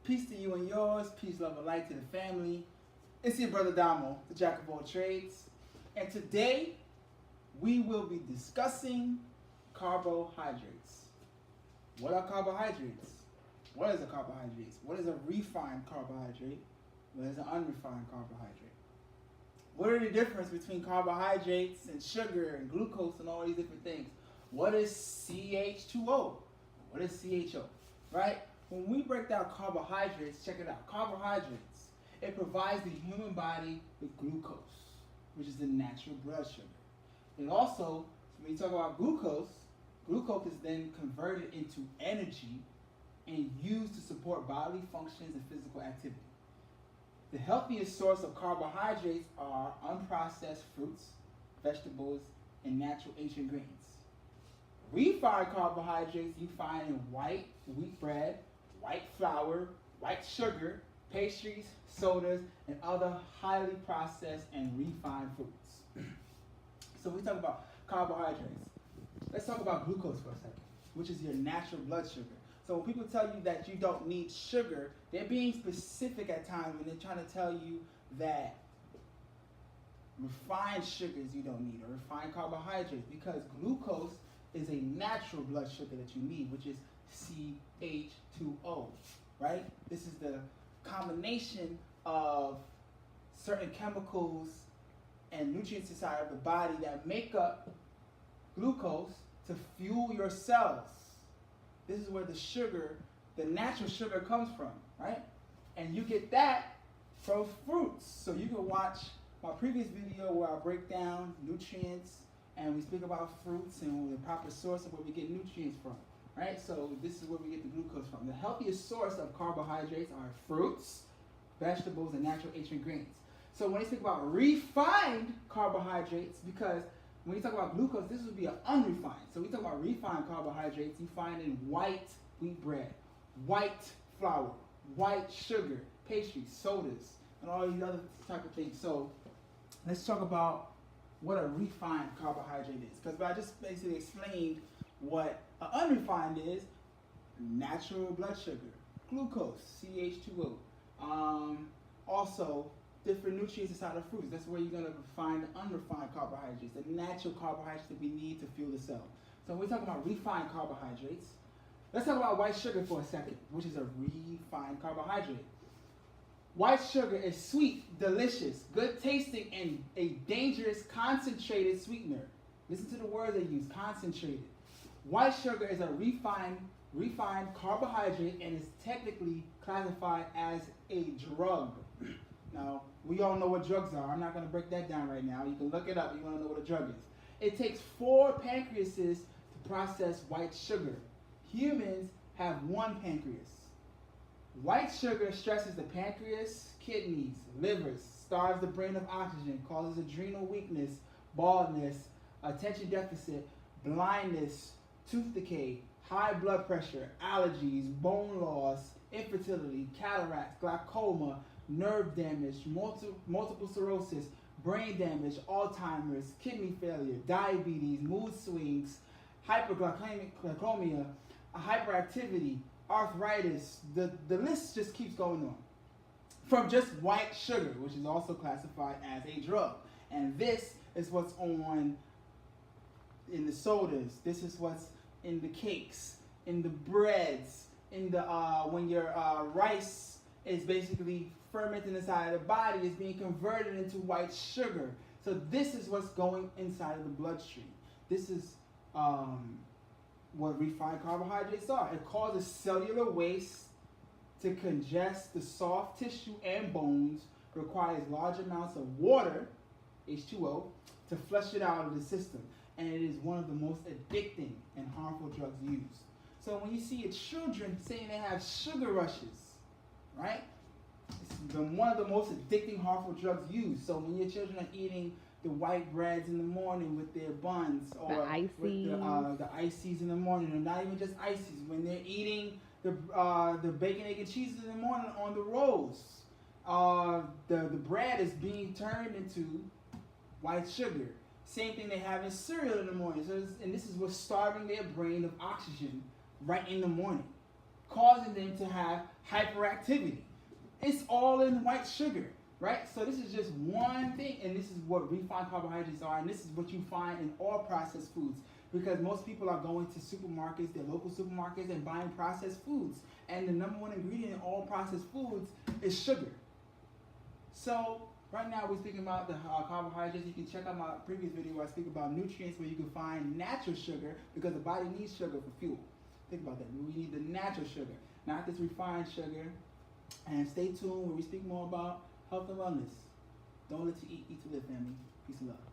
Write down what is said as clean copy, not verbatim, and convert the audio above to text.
Peace to you and yours. Peace, love, and light to the family. It's your brother Damo, the jack of all trades. And today, we will be discussing carbohydrates. What are carbohydrates? What is a carbohydrate? What is a refined carbohydrate? What is an unrefined carbohydrate? What are the difference between carbohydrates and sugar and glucose and all these different things? What is CH2O? What is CHO? Right? When we break down carbohydrates, check it out. Carbohydrates, it provides the human body with glucose, which is the natural blood sugar. It also, when you talk about glucose, glucose is then converted into energy and used to support bodily functions and physical activity. The healthiest source of carbohydrates are unprocessed fruits, vegetables, and natural ancient grains. Refined carbohydrates you find in white wheat bread, white flour, white sugar, pastries, sodas, and other highly processed and refined foods. So we talk about carbohydrates. Let's talk about glucose for a second, which is your natural blood sugar. So when people tell you that you don't need sugar, they're being specific at times when they're trying to tell you that refined sugars you don't need, or refined carbohydrates, because glucose is a natural blood sugar that you need, which is CH2O, right? This is the combination of certain chemicals and nutrients inside of the body that make up glucose to fuel your cells. This is where the sugar, the natural sugar comes from, right? And you get that from fruits. So you can watch my previous video where I break down nutrients and we speak about fruits and the proper source of where we get nutrients from, right? So this is where we get the glucose from. The healthiest source of carbohydrates are fruits, vegetables, and natural ancient grains. So when they speak about refined carbohydrates, because when you talk about glucose, this would be an unrefined. So we talk about refined carbohydrates, you find in white wheat bread, white flour, white sugar, pastries, sodas, and all these other type of things. So let's talk about what a refined carbohydrate is. Because I just basically explained what an unrefined is: natural blood sugar, glucose, CH2O. Also, different nutrients inside of fruits. That's where you're going to find the unrefined carbohydrates, the natural carbohydrates that we need to fuel the cell. So when we talk about refined carbohydrates, let's talk about white sugar for a second, which is a refined carbohydrate. White sugar is sweet, delicious, good tasting, and a dangerous concentrated sweetener. Listen to the words they use: concentrated. White sugar is a refined carbohydrate and is technically classified as a drug. Now, we all know what drugs are. I'm not going to break that down right now. You can look it up if you want to know what a drug is. It takes 4 pancreases to process white sugar. Humans have 1 pancreas. White sugar stresses the pancreas, kidneys, livers, starves the brain of oxygen, causes adrenal weakness, baldness, attention deficit, blindness, tooth decay, high blood pressure, allergies, bone loss, infertility, cataracts, glaucoma, nerve damage, multiple sclerosis, brain damage, Alzheimer's, kidney failure, diabetes, mood swings, hyperglycemia, hyperactivity, arthritis. The list just keeps going on. From just white sugar, which is also classified as a drug. And this is what's on in the sodas. This is what's in the cakes, in the breads, in the when your rice is basically fermenting inside of the body, is being converted into white sugar. So this is what's going inside of the bloodstream. This is what refined carbohydrates are. It causes cellular waste to congest the soft tissue and bones, requires large amounts of water, H2O, to flush it out of the system. And it is one of the most addicting and harmful drugs used. So when you see your children saying they have sugar rushes, right? It's one of the most addicting, harmful drugs used. So when your children are eating the white breads in the morning with their buns, or with the ices in the morning, or not even just ices, when they're eating the bacon, egg, and cheese in the morning on the rolls, the bread is being turned into white sugar. Same thing they have in cereal in the morning. So and this is what's starving their brain of oxygen right in the morning, causing them to have hyperactivity. It's all in white sugar, right? So this is just one thing, and this is what refined carbohydrates are, and this is what you find in all processed foods, because most people are going to supermarkets, their local supermarkets, and buying processed foods, and the number one ingredient in all processed foods is sugar. So right now we're speaking about the carbohydrates. You can check out my previous video where I speak about nutrients, where you can find natural sugar, because the body needs sugar for fuel. Think about that. We need the natural sugar, not this refined sugar. And stay tuned where we speak more about health and wellness. Don't let you eat to live, family. Peace and love.